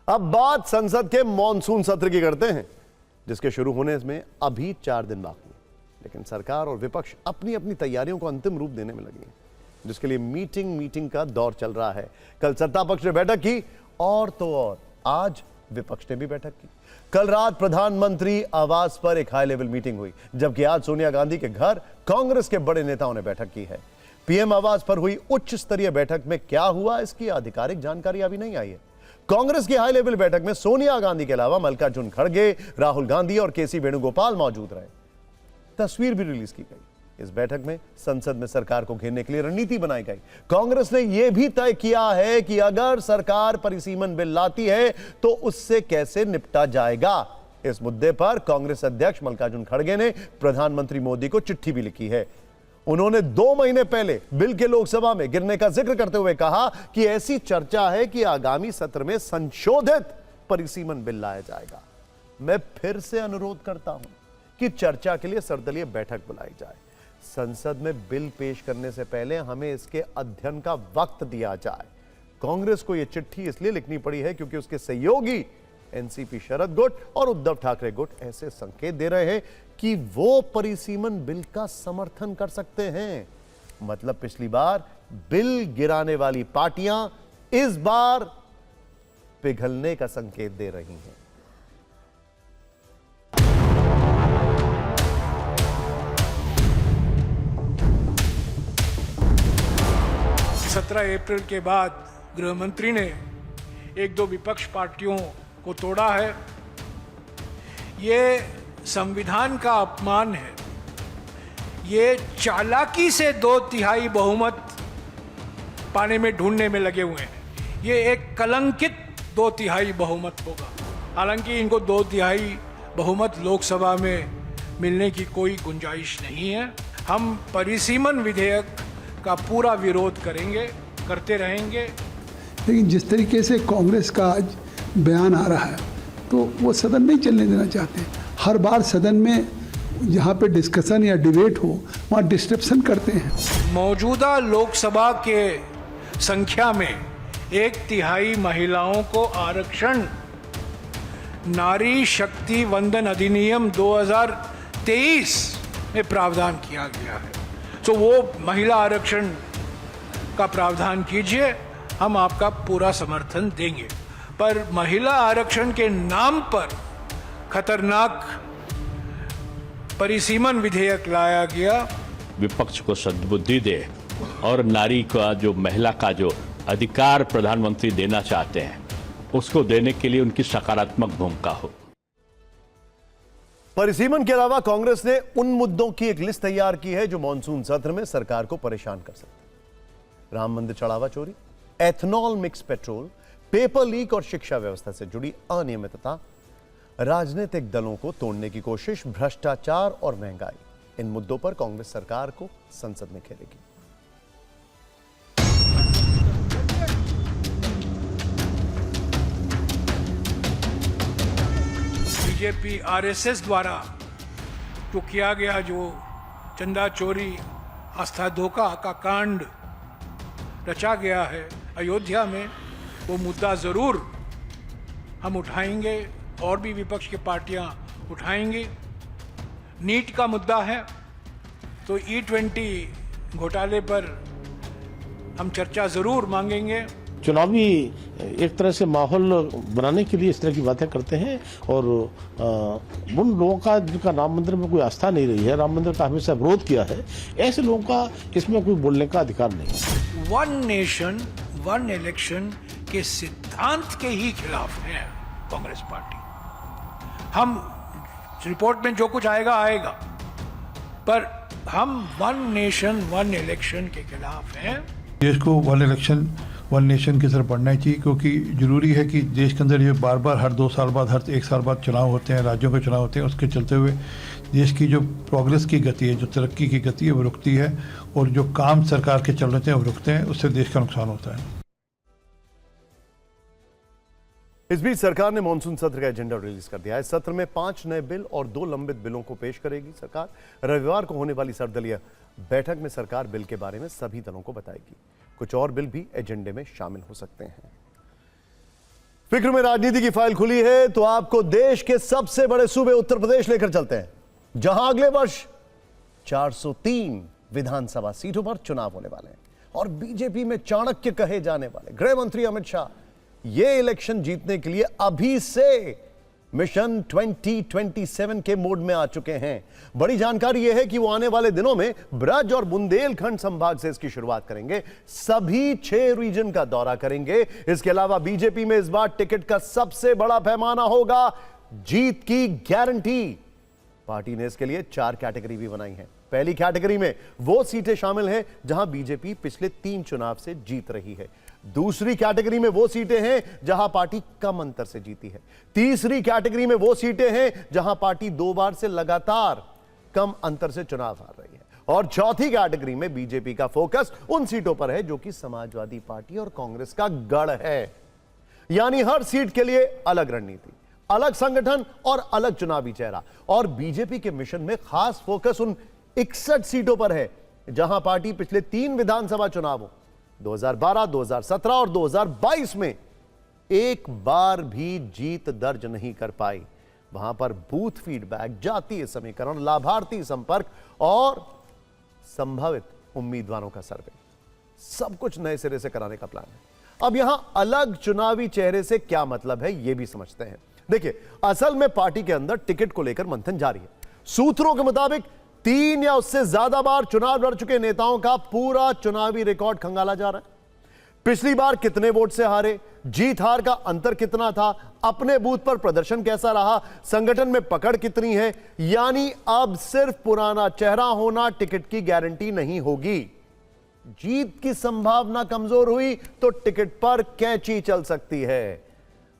अब बात संसद के मॉनसून सत्र की करते हैं, जिसके शुरू होने में अभी 4 दिन बाकी है। लेकिन सरकार और विपक्ष अपनी अपनी तैयारियों को अंतिम रूप देने में लगी है, जिसके लिए मीटिंग का दौर चल रहा है। कल सत्ता पक्ष ने बैठक की और तो और आज विपक्ष ने भी बैठक की। कल रात प्रधानमंत्री आवास पर एक हाई लेवल मीटिंग हुई, जबकि आज सोनिया गांधी के घर कांग्रेस के बड़े नेताओं ने बैठक की है। पीएम आवास पर हुई उच्च स्तरीय बैठक में क्या हुआ, इसकी आधिकारिक जानकारी अभी नहीं आई है। कांग्रेस की हाई लेवल बैठक में सोनिया गांधी के अलावा मल्लिकार्जुन खड़गे, राहुल गांधी और केसी वेणुगोपाल मौजूद रहे। तस्वीर भी रिलीज की गई। इस बैठक में संसद में सरकार को घेरने के लिए रणनीति बनाई गई। कांग्रेस ने यह भी तय किया है कि अगर सरकार परिसीमन बिल लाती है तो उससे कैसे निपटा जाएगा। इस मुद्दे पर कांग्रेस अध्यक्ष मल्लिकार्जुन खड़गे ने प्रधानमंत्री मोदी को चिट्ठी भी लिखी है। उन्होंने 2 महीने पहले बिल के लोकसभा में गिरने का जिक्र करते हुए कहा कि ऐसी चर्चा है कि आगामी सत्र में संशोधित परिसीमन बिल लाया जाएगा। मैं फिर से अनुरोध करता हूं कि चर्चा के लिए सर्वदलीय बैठक बुलाई जाए। संसद में बिल पेश करने से पहले हमें इसके अध्ययन का वक्त दिया जाए। कांग्रेस को यह चिट्ठी इसलिए लिखनी पड़ी है क्योंकि उसके सहयोगी एनसीपी शरद गुट और उद्धव ठाकरे गुट ऐसे संकेत दे रहे हैं कि वो परिसीमन बिल का समर्थन कर सकते हैं। मतलब पिछली बार बिल गिराने वाली पार्टियां इस बार पिघलने का संकेत दे रही हैं। 17 अप्रैल के बाद गृह मंत्री ने एक दो विपक्ष पार्टियों को तोड़ा है। ये संविधान का अपमान है। ये चालाकी से 2/3 बहुमत पाने में ढूंढने में लगे हुए हैं। ये एक कलंकित 2/3 बहुमत होगा। हालांकि इनको 2/3 बहुमत लोकसभा में मिलने की कोई गुंजाइश नहीं है। हम परिसीमन विधेयक का पूरा विरोध करेंगे, करते रहेंगे। लेकिन जिस तरीके से कांग्रेस का आज बयान आ रहा है तो वो सदन नहीं चलने देना चाहते। हर बार सदन में जहाँ पे डिस्कशन या डिबेट हो वहाँ डिस्ट्रप्शन करते हैं। मौजूदा लोकसभा के संख्या में 1/3 महिलाओं को आरक्षण नारी शक्ति वंदन अधिनियम 2023 में प्रावधान किया गया है। तो वो महिला आरक्षण का प्रावधान कीजिए, हम आपका पूरा समर्थन देंगे। पर महिला आरक्षण के नाम पर खतरनाक परिसीमन विधेयक लाया गया। विपक्ष को सद्बुद्धि दे और नारी का जो महिला का जो अधिकार प्रधानमंत्री देना चाहते हैं उसको देने के लिए उनकी सकारात्मक भूमिका हो। परिसीमन के अलावा कांग्रेस ने उन मुद्दों की एक लिस्ट तैयार की है जो मॉनसून सत्र में सरकार को परेशान कर सकते हैं। राम मंदिर चढ़ावा चोरी, ethanol mix petrol, paper leak और शिक्षा व्यवस्था से जुड़ी अनियमितता, राजनीतिक दलों को तोड़ने की कोशिश, भ्रष्टाचार और महंगाई। इन मुद्दों पर कांग्रेस सरकार को संसद में घेरेगी। बीजेपी आरएसएस द्वारा जो किया गया जो चंदा चोरी आस्था धोखा का कांड रचा गया है अयोध्या में, वो मुद्दा जरूर हम उठाएंगे और भी विपक्ष की पार्टियां उठाएंगी। नीट का मुद्दा है तो E20 घोटाले पर हम चर्चा जरूर मांगेंगे। चुनावी एक तरह से माहौल बनाने के लिए इस तरह की बातें करते हैं और उन लोगों का जिनका राम मंदिर में कोई आस्था नहीं रही है, राम मंदिर का हमेशा विरोध किया है, ऐसे लोगों का इसमें कोई बोलने का अधिकार नहीं। वन नेशन वन इलेक्शन के सिद्धांत के ही खिलाफ है कांग्रेस पार्टी। हम रिपोर्ट में जो कुछ आएगा आएगा, पर हम वन नेशन वन इलेक्शन के खिलाफ हैं। देश को वन इलेक्शन वन नेशन की तरफ बढ़ना चाहिए, क्योंकि जरूरी है कि देश के अंदर ये बार बार हर 2 साल बाद, हर 1 साल बाद चुनाव होते हैं, राज्यों के चुनाव होते हैं। उसके चलते हुए देश की जो प्रोग्रेस की गति है, जो तरक्की की गति है वो रुकती है और जो काम सरकार के चल रहे हैं वो रुकते हैं। उससे देश का नुकसान होता है। इस बीच सरकार ने मानसून सत्र का एजेंडा रिलीज कर दिया है। सत्र में 5 नए बिल और 2 लंबित बिलों को पेश करेगी सरकार। रविवार को होने वाली सर्वदलीय बैठक में सरकार बिल के बारे में सभी दलों को बताएगी। कुछ और बिल भी एजेंडे में शामिल हो सकते हैं। फिक्र में राजनीति की फाइल खुली है तो आपको देश के सबसे बड़े सूबे उत्तर प्रदेश लेकर चलते हैं, जहां अगले वर्ष 403 विधानसभा सीटों पर चुनाव होने वाले हैं और बीजेपी में चाणक्य कहे जाने वाले गृह मंत्री अमित शाह ये इलेक्शन जीतने के लिए अभी से मिशन 2027 के मोड में आ चुके हैं। बड़ी जानकारी यह है कि वो आने वाले दिनों में ब्रज और बुंदेलखंड संभाग से इसकी शुरुआत करेंगे। सभी 6 रीजन का दौरा करेंगे। इसके अलावा बीजेपी में इस बार टिकट का सबसे बड़ा पैमाना होगा जीत की गारंटी। पार्टी ने इसके लिए 4 कैटेगरी भी बनाई है। पहली कैटेगरी में वो सीटें शामिल हैं जहां बीजेपी पिछले 3 चुनाव से जीत रही है। दूसरी कैटेगरी में वो सीटें हैं जहां पार्टी कम अंतर से जीती है। तीसरी कैटेगरी में वो सीटें हैं जहां पार्टी 2 बार से लगातार कम अंतर से चुनाव हार रही है। और चौथी कैटेगरी में बीजेपी का फोकस उन सीटों पर है जो कि समाजवादी पार्टी और कांग्रेस का गढ़ है। यानी हर सीट के लिए अलग रणनीति, अलग संगठन और अलग चुनावी चेहरा। और बीजेपी के मिशन में खास फोकस उन 61 सीटों पर है जहां पार्टी पिछले 3 विधानसभा चुनावों 2012, 2017 और 2022 में एक बार भी जीत दर्ज नहीं कर पाई। वहां पर बूथ फीडबैक, जातीय समीकरण, लाभार्थी संपर्क और संभावित उम्मीदवारों का सर्वे, सब कुछ नए सिरे से कराने का प्लान है। अब यहां अलग चुनावी चेहरे से क्या मतलब है, यह भी समझते हैं। देखिए, असल में पार्टी के अंदर टिकट को लेकर मंथन जारी है। सूत्रों के मुताबिक 3 या उससे ज्यादा बार चुनाव लड़ चुके नेताओं का पूरा चुनावी रिकॉर्ड खंगाला जा रहा है। पिछली बार कितने वोट से हारे, जीत हार का अंतर कितना था, अपने बूथ पर प्रदर्शन कैसा रहा, संगठन में पकड़ कितनी है। यानी अब सिर्फ पुराना चेहरा होना टिकट की गारंटी नहीं होगी। जीत की संभावना कमजोर हुई तो टिकट पर कैंची चल सकती है।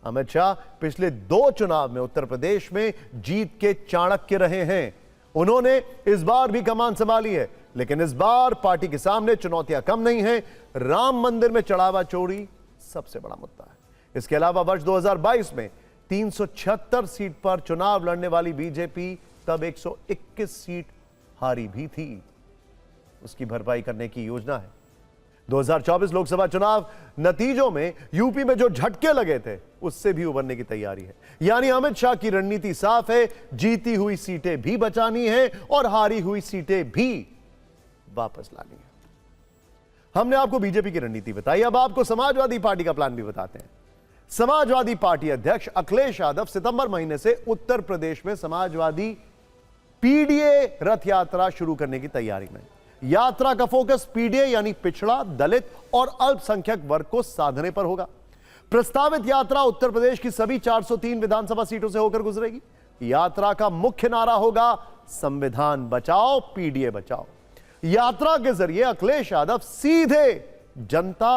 अमित शाह पिछले 2 चुनाव में उत्तर प्रदेश में जीत के चाणक्य रहे हैं। उन्होंने इस बार भी कमान संभाली है, लेकिन इस बार पार्टी के सामने चुनौतियां कम नहीं हैं। राम मंदिर में चढ़ावा चोरी सबसे बड़ा मुद्दा है। इसके अलावा वर्ष 2022 में 376 सीट पर चुनाव लड़ने वाली बीजेपी तब 121 सीट हारी भी थी। उसकी भरपाई करने की योजना है। 2024 लोकसभा चुनाव नतीजों में यूपी में जो झटके लगे थे उससे भी उबरने की तैयारी है। यानी अमित शाह की रणनीति साफ है, जीती हुई सीटें भी बचानी है और हारी हुई सीटें भी वापस लानी है। हमने आपको बीजेपी की रणनीति बताई, अब आपको समाजवादी पार्टी का प्लान भी बताते हैं। समाजवादी पार्टी अध्यक्ष अखिलेश यादव सितंबर महीने से उत्तर प्रदेश में समाजवादी पीडीए रथ यात्रा शुरू करने की तैयारी में। यात्रा का फोकस पीडीए यानी पिछड़ा, दलित और अल्पसंख्यक वर्ग को साधने पर होगा। प्रस्तावित यात्रा उत्तर प्रदेश की सभी 403 विधानसभा सीटों से होकर गुजरेगी। यात्रा का मुख्य नारा होगा संविधान बचाओ, पीडीए बचाओ। यात्रा के जरिए अखिलेश यादव सीधे जनता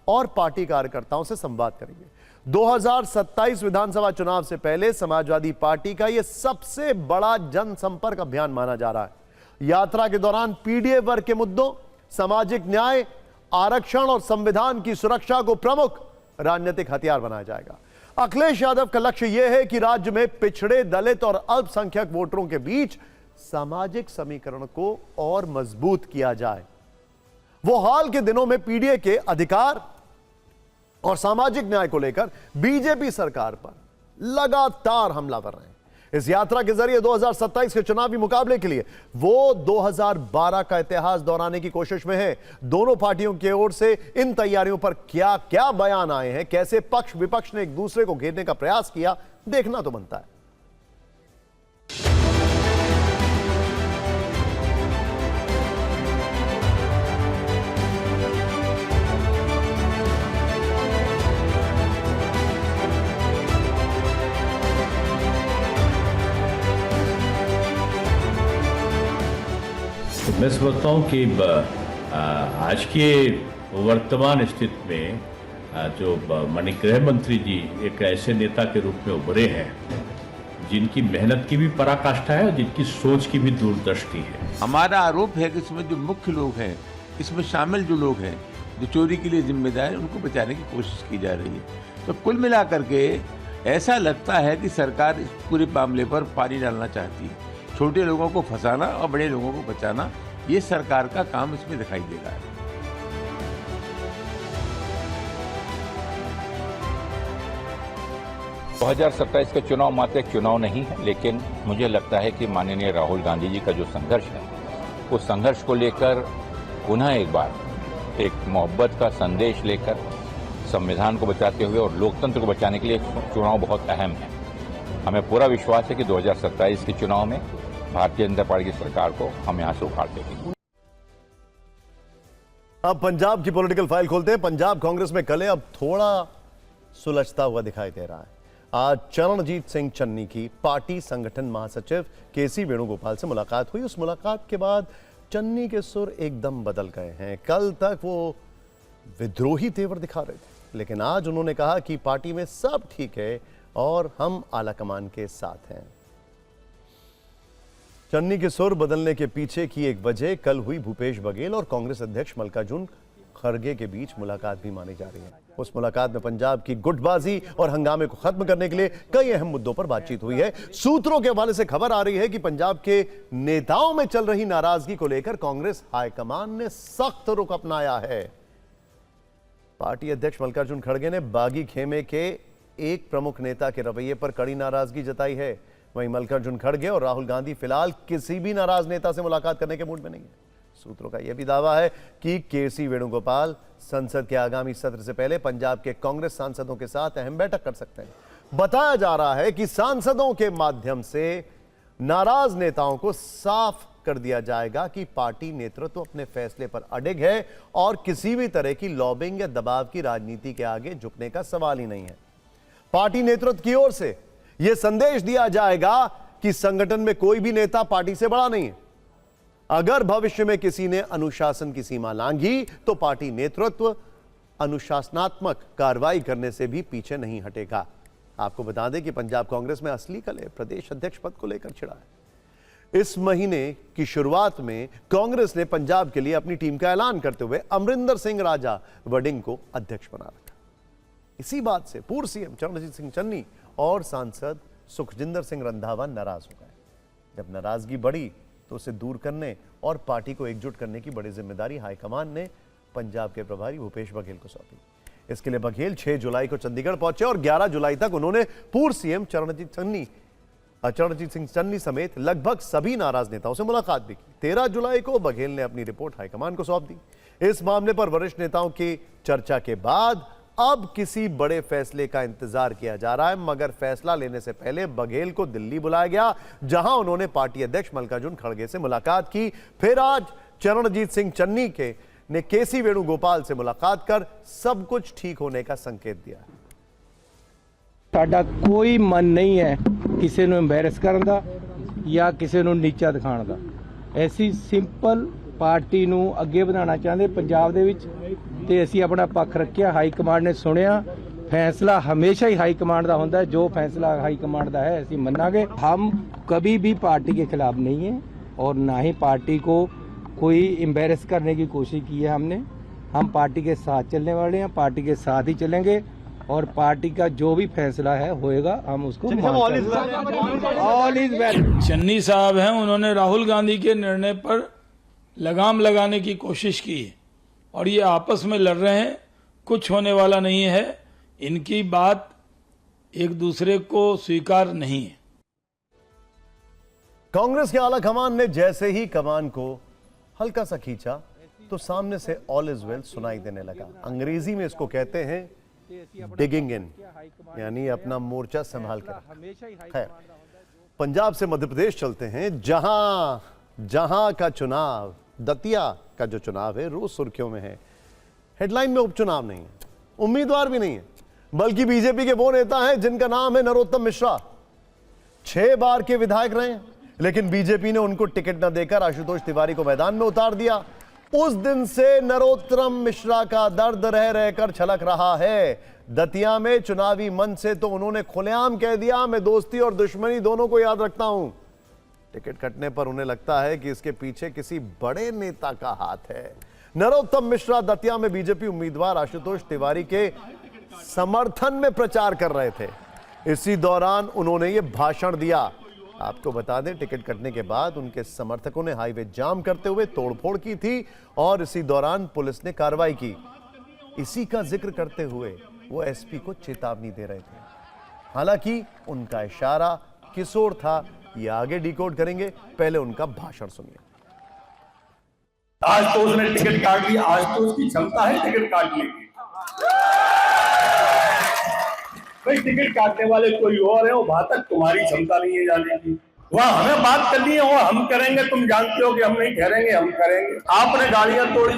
और पार्टी कार्यकर्ताओं से संवाद करेंगे। 2027 विधानसभा चुनाव से पहले समाजवादी पार्टी का यह सबसे बड़ा जनसंपर्क अभियान माना जा रहा है। यात्रा के दौरान पीडीए वर्ग के मुद्दों, सामाजिक न्याय, आरक्षण और संविधान की सुरक्षा को प्रमुख राजनीतिक हथियार बनाया जाएगा। अखिलेश यादव का लक्ष्य यह है कि राज्य में पिछड़े, दलित और अल्पसंख्यक वोटरों के बीच सामाजिक समीकरण को और मजबूत किया जाए। वो हाल के दिनों में पीडीए के अधिकार और सामाजिक न्याय को लेकर बीजेपी सरकार पर लगातार हमलावर रहे हैं। इस यात्रा के जरिए 2027 के चुनावी मुकाबले के लिए वो 2012 का इतिहास दोहराने की कोशिश में है। दोनों पार्टियों की ओर से इन तैयारियों पर क्या क्या बयान आए हैं, कैसे पक्ष विपक्ष ने एक दूसरे को घेरने का प्रयास किया, देखना तो बनता है। मैं समझता हूँ कि आज के वर्तमान स्थिति में जो माननीय गृह मंत्री जी एक ऐसे नेता के रूप में उभरे हैं जिनकी मेहनत की भी पराकाष्ठा है और जिनकी सोच की भी दूरदृष्टि है। हमारा आरोप है कि इसमें जो मुख्य लोग हैं, इसमें शामिल जो लोग हैं, जो चोरी के लिए जिम्मेदार हैं, उनको बचाने की कोशिश की जा रही है। तो कुल मिलाकर के ऐसा लगता है कि सरकार इस पूरे मामले पर पानी डालना चाहती है। छोटे लोगों को फंसाना और बड़े लोगों को बचाना, ये सरकार का काम इसमें दिखाई दे रहा है। तो 2027 का चुनाव मात्र एक चुनाव नहीं है, लेकिन मुझे लगता है कि माननीय राहुल गांधी जी का जो संघर्ष है, उस संघर्ष को लेकर पुनः एक बार एक मोहब्बत का संदेश लेकर संविधान को बचाते हुए और लोकतंत्र को बचाने के लिए चुनाव बहुत अहम है। हमें पूरा विश्वास है कि 2027 के चुनाव में भारतीय जनता पार्टी की सरकार को हम यहां से उखाड़ देंगे। अब पंजाब की पॉलिटिकल फाइल खोलते हैं। पंजाब कांग्रेस में कले अब थोड़ा सुलझता हुआ दिखाई दे रहा है। आज चरणजीत सिंह चन्नी की पार्टी संगठन महासचिव केसी वेणुगोपाल से मुलाकात हुई। उस मुलाकात के बाद चन्नी के सुर एकदम बदल गए हैं। कल तक वो विद्रोही तेवर दिखा रहे थे, लेकिन आज उन्होंने कहा कि पार्टी में सब ठीक है और हम आलाकमान के साथ हैं। चन्नी के सुर बदलने के पीछे की एक वजह कल हुई भूपेश बघेल और कांग्रेस अध्यक्ष मल्लिकार्जुन खड़गे के बीच मुलाकात भी मानी जा रही है। उस मुलाकात में पंजाब की गुटबाजी और हंगामे को खत्म करने के लिए कई अहम मुद्दों पर बातचीत हुई है। सूत्रों के हवाले से खबर आ रही है कि पंजाब के नेताओं में चल रही नाराजगी को लेकर कांग्रेस हाईकमान ने सख्त रुख अपनाया है। पार्टी अध्यक्ष मल्लिकार्जुन खड़गे ने बागी खेमे के एक प्रमुख नेता के रवैये पर कड़ी नाराजगी जताई है। वहीं मल्लिकार्जुन खड़गे और राहुल गांधी फिलहाल किसी भी नाराज नेता से मुलाकात करने के मूड में नहीं है। सूत्रों का यह भी दावा है कि के.सी. वेणुगोपाल संसद के आगामी सत्र से पहले पंजाब के कांग्रेस सांसदों के साथ अहम बैठक कर सकते हैं। बताया जा रहा है कि सांसदों के माध्यम से नाराज नेताओं को साफ कर दिया जाएगा कि पार्टी नेतृत्व अपने फैसले पर अडिग है और किसी भी तरह की लॉबिंग या दबाव की राजनीति के आगे झुकने का सवाल ही नहीं है। पार्टी नेतृत्व की ओर से यह संदेश दिया जाएगा कि संगठन में कोई भी नेता पार्टी से बड़ा नहीं है। अगर भविष्य में किसी ने अनुशासन की सीमा लांघी तो पार्टी नेतृत्व अनुशासनात्मक कार्रवाई करने से भी पीछे नहीं हटेगा। आपको बता दें कि पंजाब कांग्रेस में असली कलह प्रदेश अध्यक्ष पद को लेकर छिड़ा है। इस महीने की शुरुआत में कांग्रेस ने पंजाब के लिए अपनी टीम का ऐलान करते हुए अमरिंदर सिंह राजा वडिंग को अध्यक्ष बना रखा। इसी बात से पूर्व सीएम चरणजीत सिंह चन्नी और सांसद सुखजिंदर सिंह रंधावा नाराज हो गए। जब नाराजगी बढ़ी तो उसे दूर करने और पार्टी को एकजुट करने की बड़ी जिम्मेदारी हाईकमान ने पंजाब के प्रभारी भूपेश बघेल को सौंपी। इसके लिए बघेल 6 जुलाई को चंडीगढ़ पहुंचे और 11 जुलाई तक उन्होंने पूर्व सीएम चरणजीत सिंह चन्नी समेत लगभग सभी नाराज नेताओं से मुलाकात भी की। 13 जुलाई को बघेल ने अपनी रिपोर्ट हाईकमान को सौंप दी। इस मामले पर वरिष्ठ नेताओं की चर्चा के बाद अब किसी बड़े फैसले का इंतजार किया जा रहा है, मगर फैसला लेने से पहले बघेल को दिल्ली बुलाया गया, जहां उन्होंने पार्टी अध्यक्ष मल्लिकार्जुन खड़गे से मुलाकात की। फिर आज चरणजीत सिंह चन्नी ने के.सी. वेणुगोपाल से मुलाकात कर सब कुछ ठीक होने का संकेत दिया। साडा कोई मन नहीं है किसी ਨੂੰ ਐਮਬੈਰਸ ਕਰਨ ਦਾ ਜਾਂ ਕਿਸੇ ਨੂੰ ਨੀਚਾ ਦਿਖਾਉਣ ਦਾ। ਐਸੀ ਸਿੰਪਲ ਪਾਰਟੀ ਨੂੰ ਅੱਗੇ ਵਧਾਉਣਾ ਚਾਹੁੰਦੇ ਪੰਜਾਬ ਦੇ ਵਿੱਚ ਤੇ ਅਸੀਂ ਆਪਣਾ ਪੱਖ ਰੱਖਿਆ। ਹਾਈ ਕਮਾਂਡ ਨੇ ਸੁਣਿਆ। फैसला हमेशा ही हाई कमांड का होता है। जो फैसला हाई कमांड का है ਅਸੀਂ ਮੰਨਾਂਗੇ। हम कभी भी पार्टी के खिलाफ नहीं है और ना ही पार्टी को कोई एम्बेरस करने की कोशिश की है हमने। हम पार्टी के साथ चलने वाले हैं, पार्टी के साथ ही चलेंगे और पार्टी का जो भी फैसला है होएगा हम उसको ऑल इज वेल। चन्नी साहब हैं, उन्होंने राहुल गांधी के निर्णय पर लगाम लगाने की कोशिश की और ये आपस में लड़ रहे हैं। कुछ होने वाला नहीं है। इनकी बात एक दूसरे को स्वीकार नहीं है। कांग्रेस के आला कमान ने जैसे ही कमान को हल्का सा खींचा तो सामने से ऑल इज वेल सुनाई देने लगा। अंग्रेजी में इसको कहते हैं डिगिंग इन, यानी अपना मोर्चा संभाल कर। खैर, पंजाब से मध्य प्रदेश चलते हैं, जहां का चुनाव, दतिया का जो चुनाव है, रोज सुर्खियों में है। हेडलाइन में उपचुनाव नहीं है, उम्मीदवार भी नहीं है, बल्कि बीजेपी के वो नेता हैं जिनका नाम है नरोत्तम मिश्रा। 6 बार के विधायक रहे, लेकिन बीजेपी ने उनको टिकट न देकर आशुतोष तिवारी को मैदान में उतार दिया। उस दिन से नरोत्तम मिश्रा का दर्द रह रहकर छलक रहा है। दतिया में चुनावी मंच से तो उन्होंने खुलेआम कह दिया, मैं दोस्ती और दुश्मनी दोनों को याद रखता हूं। टिकट कटने पर उन्हें लगता है कि इसके पीछे किसी बड़े नेता का हाथ है। नरोत्तम मिश्रा दतिया में बीजेपी उम्मीदवार आशुतोष तिवारी के समर्थन में प्रचार कर रहे थे। इसी दौरान उन्होंने ये भाषण दिया। आपको बता दें, टिकट कटने के बाद उनके समर्थकों ने हाईवे जाम करते हुए तोड़फोड़ की थी और इसी दौरान पुलिस ने कार्रवाई की। इसी का जिक्र करते हुए वो एसपी को चेतावनी दे रहे थे। हालांकि उनका इशारा किस ओर था, ये आगे डिकोड करेंगे, पहले उनका भाषण सुनिए। आज तो उसने टिकट काट लिया, आज तो उसकी क्षमता है टिकट काटने की। भाई टिकट काटने वाले कोई और है, वहां तक तुम्हारी क्षमता नहीं है जाने की। वहां हमें बात करनी है, वो हम करेंगे। तुम जानते हो कि हम नहीं ठहरेंगे, हम करेंगे। आपने गाड़ियां तोड़ी,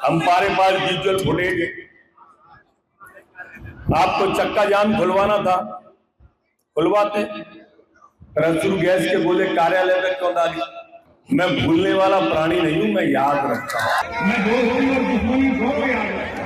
हम पारे पार विजुअल फुटेज, आपको चक्का जाम खुलवाना था, खुलवाते। रसूल गैस के बोले कार्यालय में क्यों डाली। मैं भूलने वाला प्राणी नहीं हूं, मैं याद रखता हूं। मैं दोस्ती और दुश्मनी दोनों याद रखता हूं।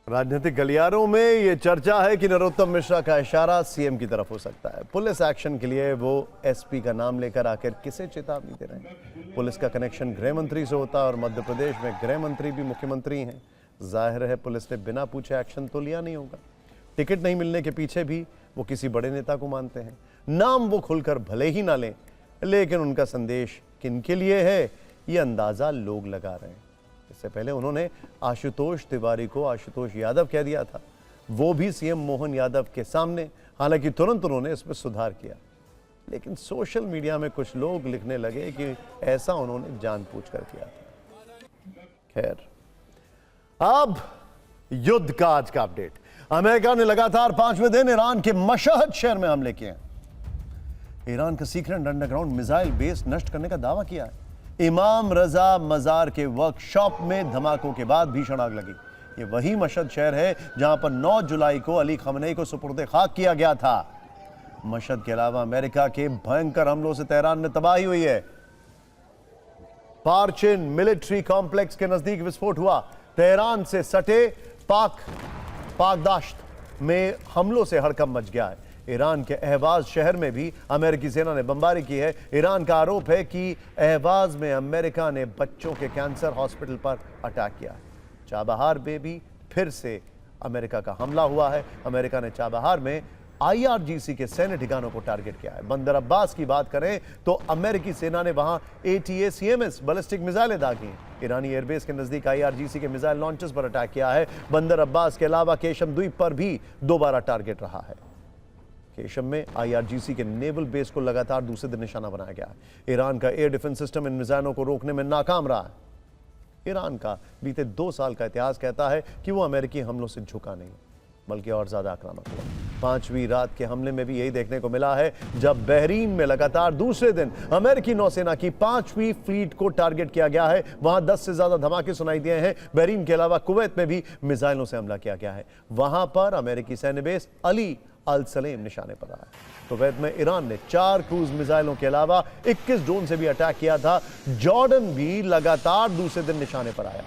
राजनीतिक गलियारों में यह चर्चा है कि नरोत्तम मिश्रा का इशारा सीएम की तरफ हो सकता है। पुलिस एक्शन के लिए वो एसपी का नाम लेकर आखिर किसे चेतावनी दे रहे हैं। पुलिस का कनेक्शन गृह मंत्री से होता है और मध्य प्रदेश में गृह मंत्री भी मुख्यमंत्री हैं। जाहिर है पुलिस ने बिना पूछे एक्शन तो लिया नहीं होगा। टिकट नहीं मिलने के पीछे भी वो किसी बड़े नेता को मानते हैं। नाम वो खुलकर भले ही ना लें, लेकिन उनका संदेश किनके लिए है, ये अंदाजा लोग लगा रहे हैं। इससे पहले उन्होंने आशुतोष तिवारी को आशुतोष यादव कह दिया था, वो भी सीएम मोहन यादव के सामने। हालांकि तुरंत उन्होंने इसमें सुधार किया, लेकिन सोशल मीडिया में कुछ लोग लिखने लगे कि ऐसा उन्होंने जानबूझकर किया था। खैर, अब युद्ध का आज का अपडेट। अमेरिका ने लगातार 5वें दिन ईरान के मशहद शहर में हमले किए हैं। ईरान का सीक्रेट अंडरग्राउंड मिसाइल बेस नष्ट करने का दावा किया है। इमाम रजा मजार के वर्कशॉप में धमाकों के बाद भीषण आग लगी। ये वही मशहद शहर है जहां पर 9 जुलाई को अली खamenei को सुपुर्द खाक किया गया था। मशहद के अलावा अमेरिका के भयंकर हमलों से तेहरान में तबाही हुई है। पार्चिन मिलिट्री कॉम्प्लेक्स के नजदीक विस्फोट हुआ। तेहरान से सटे पाकदाश्त में हमलों से हड़कंप मच गया है। ईरान के अहवाज शहर में भी अमेरिकी सेना ने बमबारी की है। ईरान का आरोप है कि अहवाज में अमेरिका ने बच्चों के कैंसर हॉस्पिटल पर अटैक किया है। चाबहार में भी फिर से अमेरिका का हमला हुआ है। अमेरिका ने चाबहार में IRGC के सैन्य ठिकानों को टारगेट किया है। बंदर अब्बास की बात करें तो अमेरिकी सेना ने वहां ATACMS बैलिस्टिक मिसाइलें दागी। ईरानी एयरबेस के नजदीक IRGC के मिसाइल लॉन्चर्स पर अटैक किया है। बंदर अब्बास के अलावा केशम द्वीप पर भी दोबारा टारगेट रहा है। केशम में IRGC के नेवल बेस को लगातार दूसरे दिन निशाना बनाया गया है। ईरान का एयर डिफेंस सिस्टम इन मिसाइलों को रोकने में नाकाम रहा है। ईरान का बीते 2 साल का इतिहास कहता है कि वो अमेरिकी हमलों से झुका नहीं, बल्कि और ज्यादा आक्रामक हुआ। 5वीं रात के हमले में भी यही देखने को मिला है, जब बहरीन में लगातार दूसरे दिन अमेरिकी नौसेना की 5वीं फ्लीट को टारगेट किया गया है। वहां 10 से ज्यादा धमाके सुनाई दिए हैं। बहरीन के अलावा कुवैत में भी मिसाइलों से हमला किया गया है। वहां पर अमेरिकी सैन्य बेस अली अल सलेम निशाने पर आया। कुवैत में ईरान ने 4 क्रूज मिसाइलों के अलावा 21 ड्रोन से भी अटैक किया था। जॉर्डन भी लगातार दूसरे दिन निशाने पर आया।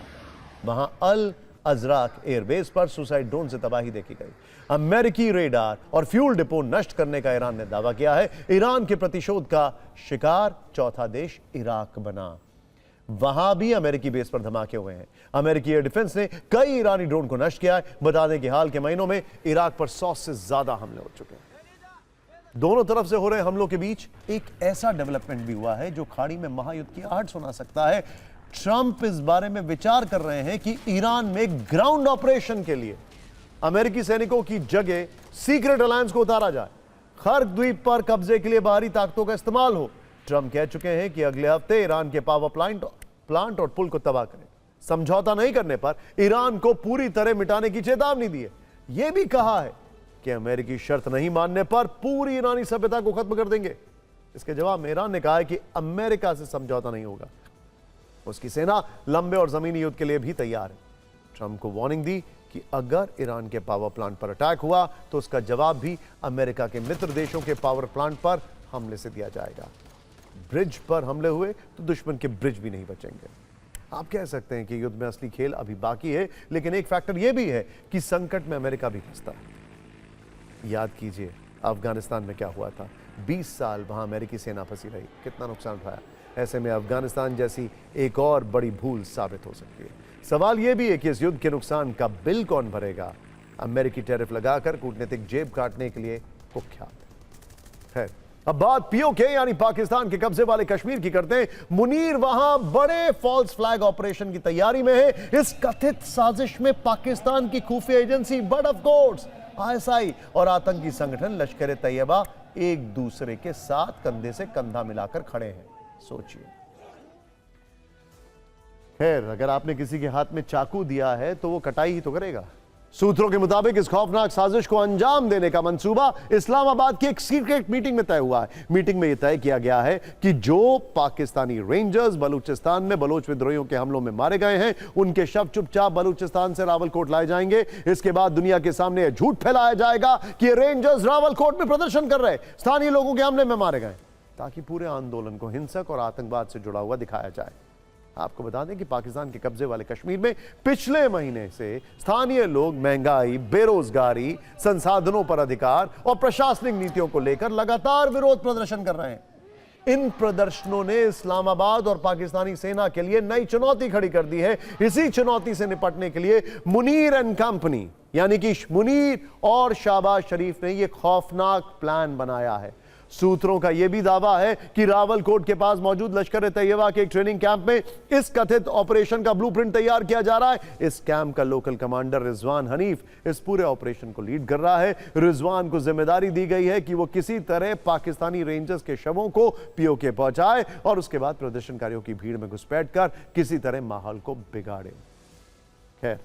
वहां अल अजराक एयरबेस पर सुसाइड ड्रोन से तबाही देखी गई। अमेरिकी रेडार और फ्यूल डिपो नष्ट करने का ईरान ने दावा किया है। ईरान के प्रतिशोध का शिकार चौथा देश इराक बना। वहां भी अमेरिकी बेस पर धमाके हुए हैं। अमेरिकी एयर डिफेंस ने कई ईरानी ड्रोन को नष्ट किया है। बता दें कि हाल के महीनों में इराक पर 100 से ज्यादा हमले हो चुके हैं। दोनों तरफ से हो रहे हमलों के बीच एक ऐसा डेवलपमेंट भी हुआ है जो खाड़ी में महायुद्ध की आहट सुना सकता है। ट्रंप इस बारे में विचार कर रहे हैं कि ईरान में ग्राउंड ऑपरेशन के लिए अमेरिकी सैनिकों की जगह सीक्रेट अलायंस को उतारा जाए। खर्क द्वीप पर कब्जे के लिए बाहरी ताकतों का इस्तेमाल हो। ट्रंप कह चुके हैं कि अगले हफ्ते ईरान के पावर प्लांट और पुल को तबाह करें। समझौता नहीं करने पर ईरान को पूरी तरह मिटाने की चेतावनी दी है। यह भी कहा है कि अमेरिकी शर्त नहीं मानने पर पूरी ईरानी सभ्यता को खत्म कर देंगे। इसके जवाब में ईरान ने कहा है कि अमेरिका से समझौता नहीं होगा। उसकी सेना लंबे और जमीनी युद्ध के लिए भी तैयार है। ट्रंप को वार्निंग दी कि अगर ईरान के पावर प्लांट पर अटैक हुआ तो उसका जवाब भी अमेरिका के मित्र देशों के पावर प्लांट पर हमले से दिया जाएगा। ब्रिज पर हमले हुए तो दुश्मन के ब्रिज भी नहीं बचेंगे। आप कह सकते हैं कि युद्ध में असली खेल अभी बाकी है, लेकिन एक फैक्टर यह भी है कि संकट में अमेरिका भी फंसता है। याद कीजिए अफगानिस्तान में क्या हुआ था। 20 साल वहां अमेरिकी सेना फंसी रही, कितना नुकसान उठाया। ऐसे में अफगानिस्तान जैसी एक और बड़ी भूल साबित हो सकती है। सवाल यह भी है कि इस युद्ध के नुकसान का बिल कौन भरेगा। अमेरिकी टैरिफ लगाकर कूटनीतिक जेब काटने के लिए कुख्यात है। अब बात पीओके यानी पाकिस्तान के कब्जे वाले कश्मीर की करते हैं। मुनीर वहां बड़े फॉल्स फ्लैग ऑपरेशन की तैयारी में है। इस कथित साजिश में पाकिस्तान की खुफिया agency but of course ISI और आतंकी संगठन लश्कर तैयबा एक दूसरे के साथ कंधे से कंधा मिलाकर खड़े हैं। सोचिए, खैर अगर आपने किसी के हाथ में चाकू दिया है तो वो कटाई ही तो करेगा। सूत्रों के मुताबिक इस खौफनाक साजिश को अंजाम देने का मंसूबा इस्लामाबाद की एक सीक्रेट मीटिंग में तय हुआ है। मीटिंग में यह तय किया गया है कि जो पाकिस्तानी रेंजर्स बलूचिस्तान में बलोच विद्रोहियों के हमलों में मारे गए हैं, उनके शव चुपचाप बलूचिस्तान से रावलकोट लाए जाएंगे। इसके बाद दुनिया के सामने यह झूठ फैलाया जाएगा कि रेंजर्स रावलकोट में प्रदर्शन कर रहे स्थानीय लोगों के हमले में मारे गए, ताकि पूरे आंदोलन को हिंसक और आतंकवाद से जुड़ा हुआ दिखाया जाए। आपको बता दें कि पाकिस्तान के कब्जे वाले कश्मीर में पिछले महीने से स्थानीय लोग महंगाई, बेरोजगारी, संसाधनों पर अधिकार और प्रशासनिक नीतियों को लेकर लगातार विरोध प्रदर्शन कर रहे हैं। इन प्रदर्शनों ने इस्लामाबाद और पाकिस्तानी सेना के लिए नई चुनौती खड़ी कर दी है। इसी चुनौती से निपटने के लिए मुनीर एंड कंपनी यानी कि मुनीर और शाहबाज शरीफ ने यह खौफनाक प्लान बनाया है। सूत्रों का यह भी दावा है कि रावलकोट के पास मौजूद लश्कर तैयबा के एक ट्रेनिंग कैंप में इस कथित ऑपरेशन का ब्लूप्रिंट तैयार किया जा रहा है। इस कैंप का लोकल कमांडर रिजवान हनीफ इस पूरे ऑपरेशन को लीड कर रहा है। रिजवान को जिम्मेदारी दी गई है कि वो किसी तरह पाकिस्तानी रेंजर्स के शवों को पीओके पहुंचाए और उसके बाद प्रदर्शनकारियों की भीड़ में घुसपैठ कर किसी तरह माहौल को बिगाड़े। खैर,